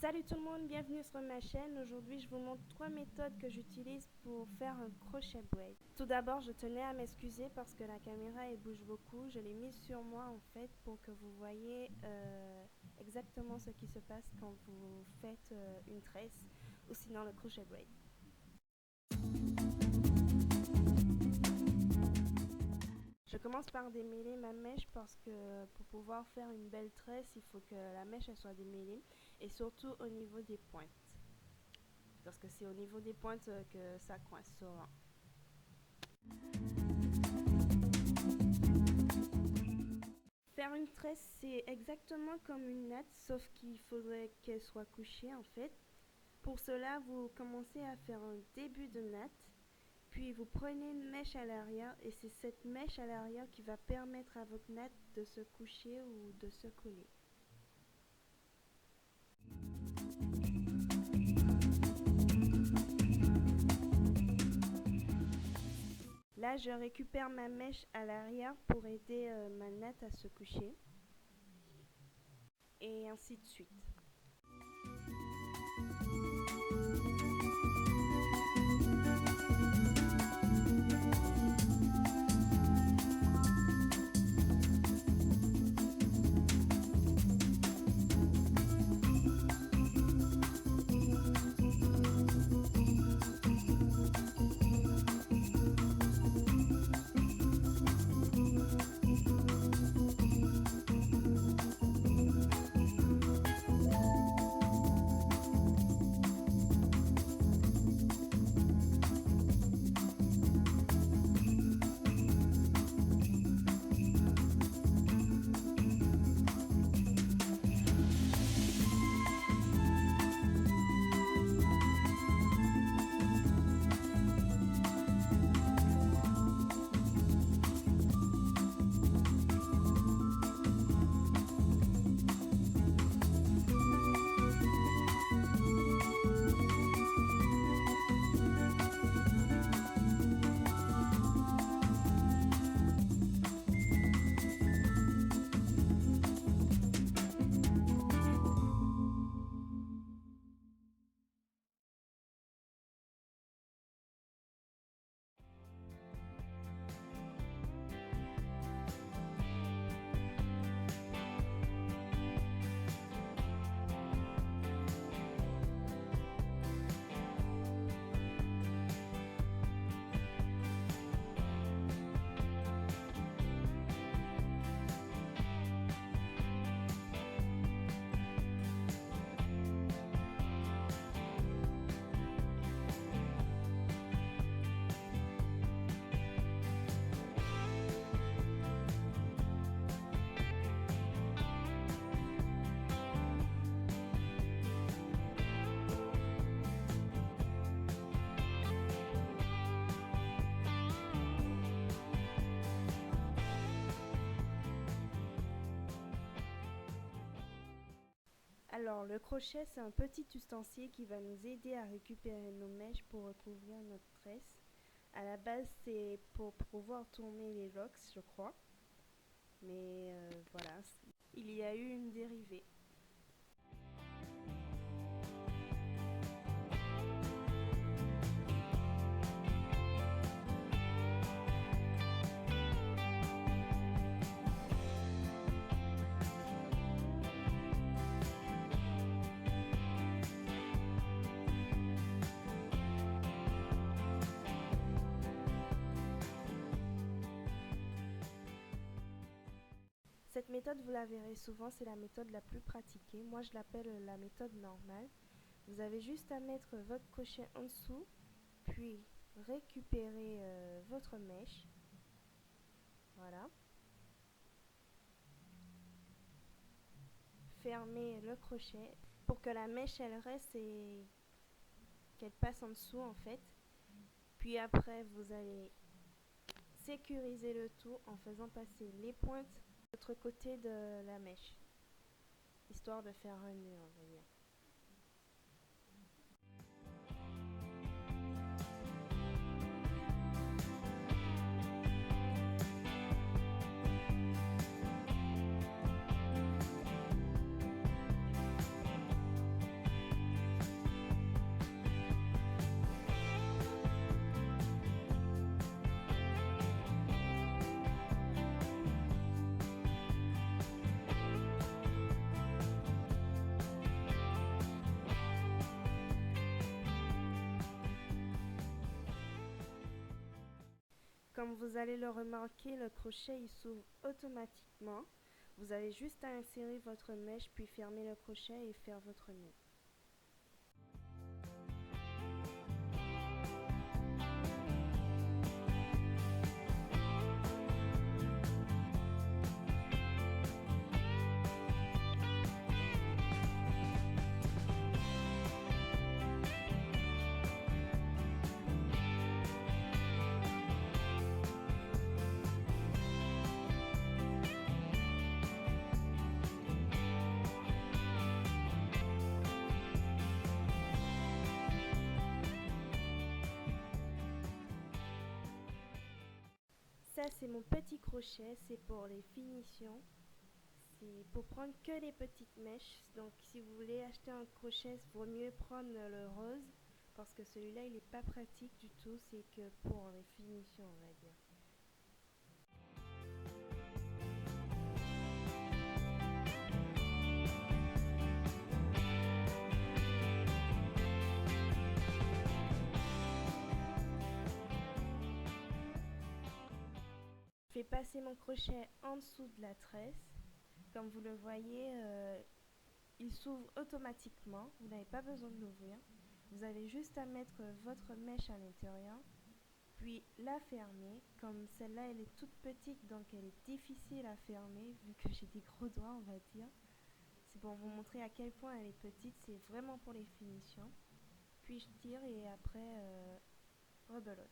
Salut tout le monde, bienvenue sur ma chaîne. Aujourd'hui, je vous montre 3 méthodes que j'utilise pour faire un crochet braid. Tout d'abord, je tenais à m'excuser parce que la caméra elle bouge beaucoup. Je l'ai mise sur moi en fait pour que vous voyez exactement ce qui se passe quand vous faites une tresse ou sinon le crochet braid. Je commence par démêler ma mèche parce que pour pouvoir faire une belle tresse, il faut que la mèche elle soit démêlée et surtout au niveau des pointes. Parce que c'est au niveau des pointes que ça coince souvent. Faire une tresse, c'est exactement comme une natte, sauf qu'il faudrait qu'elle soit couchée en fait. Pour cela, vous commencez à faire un début de natte, puis vous prenez une mèche à l'arrière et c'est cette mèche à l'arrière qui va permettre à votre natte de se coucher ou de se coller. Là, je récupère ma mèche à l'arrière pour aider ma natte à se coucher. Et ainsi de suite. Alors, le crochet, c'est un petit ustensile qui va nous aider à récupérer nos mèches pour recouvrir notre tresse. À la base, c'est pour pouvoir tourner les locks, je crois. Mais voilà, il y a eu une dérivée. Cette méthode, vous la verrez souvent, c'est la méthode la plus pratiquée. Moi, je l'appelle la méthode normale. Vous avez juste à mettre votre crochet en dessous, puis récupérer votre mèche. Voilà. Fermez le crochet pour que la mèche elle reste et qu'elle passe en dessous en fait. Puis après, vous allez sécuriser le tout en faisant passer les pointes de l'autre côté de la mèche, histoire de faire un nœud, on va dire. Comme vous allez le remarquer, le crochet il s'ouvre automatiquement. Vous avez juste à insérer votre mèche puis fermer le crochet et faire votre nœud. Ça c'est mon petit crochet, c'est pour les finitions. C'est pour prendre que les petites mèches. Donc si vous voulez acheter un crochet, il vaut mieux prendre le rose parce que celui-là il n'est pas pratique du tout, c'est que pour les finitions on va dire. Je vais passer mon crochet en dessous de la tresse. Comme vous le voyez, il s'ouvre automatiquement. Vous n'avez pas besoin de l'ouvrir. Vous avez juste à mettre votre mèche à l'intérieur, puis la fermer. Comme celle-là, elle est toute petite, donc elle est difficile à fermer, vu que j'ai des gros doigts, on va dire. C'est pour vous montrer à quel point elle est petite. C'est vraiment pour les finitions. Puis je tire et après, rebelote.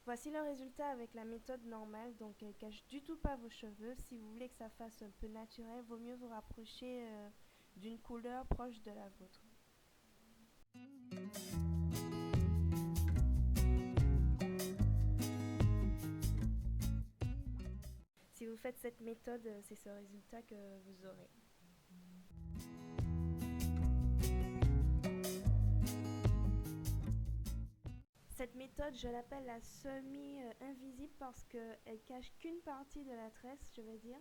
Voici le résultat avec la méthode normale, donc elle ne cache du tout pas vos cheveux. Si vous voulez que ça fasse un peu naturel, vaut mieux vous rapprocher d'une couleur proche de la vôtre. Si vous faites cette méthode, c'est ce résultat que vous aurez. Cette méthode, je l'appelle la semi-invisible parce qu'elle cache qu'une partie de la tresse, je vais dire.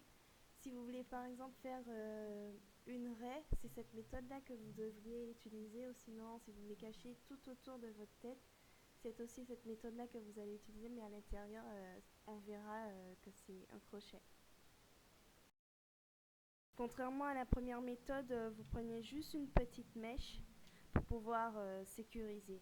Si vous voulez par exemple faire une raie, c'est cette méthode-là que vous devriez utiliser, ou sinon si vous voulez cacher tout autour de votre tête, c'est aussi cette méthode-là que vous allez utiliser, mais à l'intérieur, on verra que c'est un crochet. Contrairement à la première méthode, vous prenez juste une petite mèche pour pouvoir sécuriser.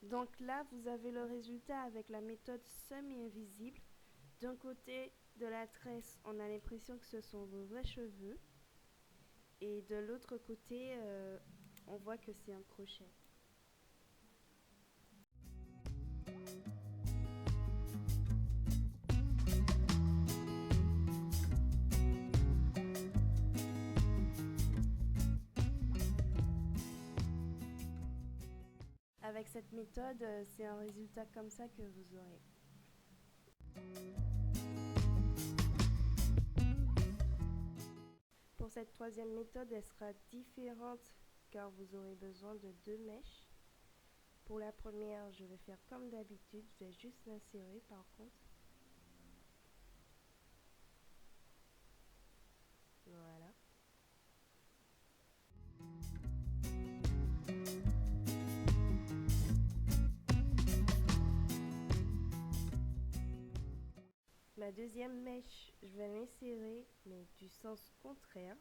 Donc là, vous avez le résultat avec la méthode semi-invisible. D'un côté de la tresse, on a l'impression que ce sont vos vrais cheveux. Et de l'autre côté, on voit que c'est un crochet. Avec cette méthode, c'est un résultat comme ça que vous aurez. Pour cette troisième méthode, elle sera différente car vous aurez besoin de 2 mèches. Pour la première, je vais faire comme d'habitude, je vais juste l'insérer par contre. Voilà. Ma deuxième mèche, je vais l'insérer, mais du sens contraire.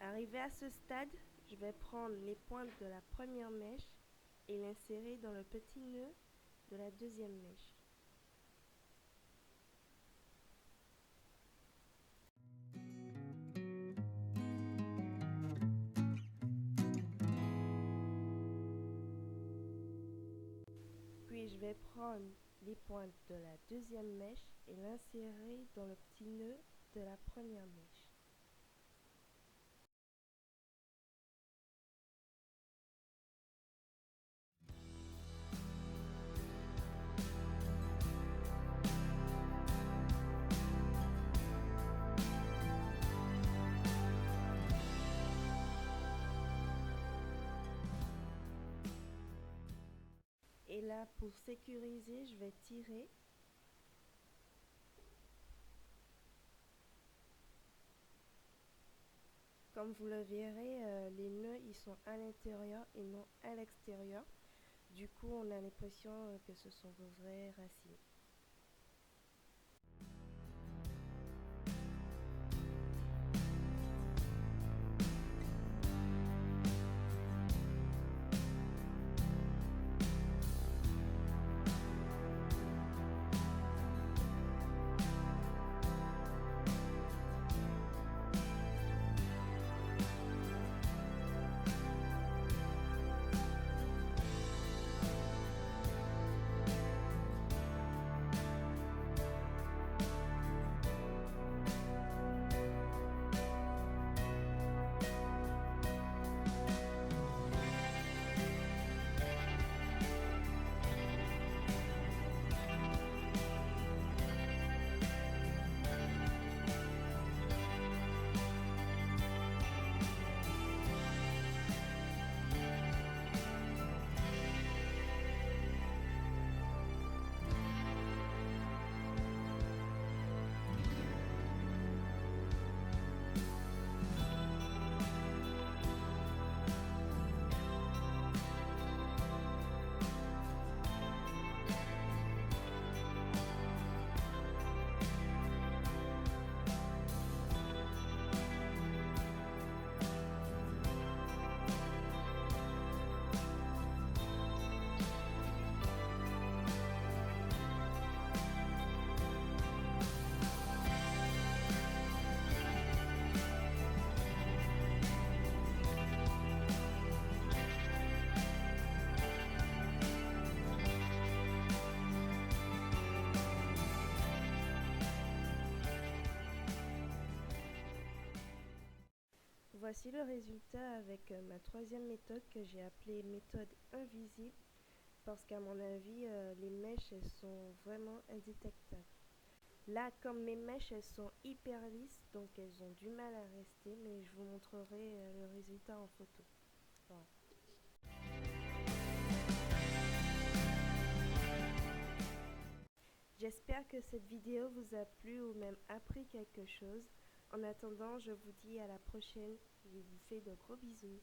Arrivé à ce stade, je vais prendre les pointes de la première mèche et l'insérer dans le petit nœud de la deuxième mèche. Puis je vais prendre les pointes de la deuxième mèche et l'insérer dans le petit nœud de la première mèche. Et là, pour sécuriser, je vais tirer. Comme vous le verrez, les nœuds ils sont à l'intérieur et non à l'extérieur. Du coup, on a l'impression que ce sont vos vraies racines. Voici le résultat avec ma troisième méthode que j'ai appelée méthode invisible parce qu'à mon avis, les mèches elles sont vraiment indétectables. Là, comme mes mèches, elles sont hyper lisses, donc elles ont du mal à rester, mais je vous montrerai le résultat en photo. Voilà. J'espère que cette vidéo vous a plu ou même appris quelque chose. En attendant, je vous dis à la prochaine. Je vous fais de gros bisous.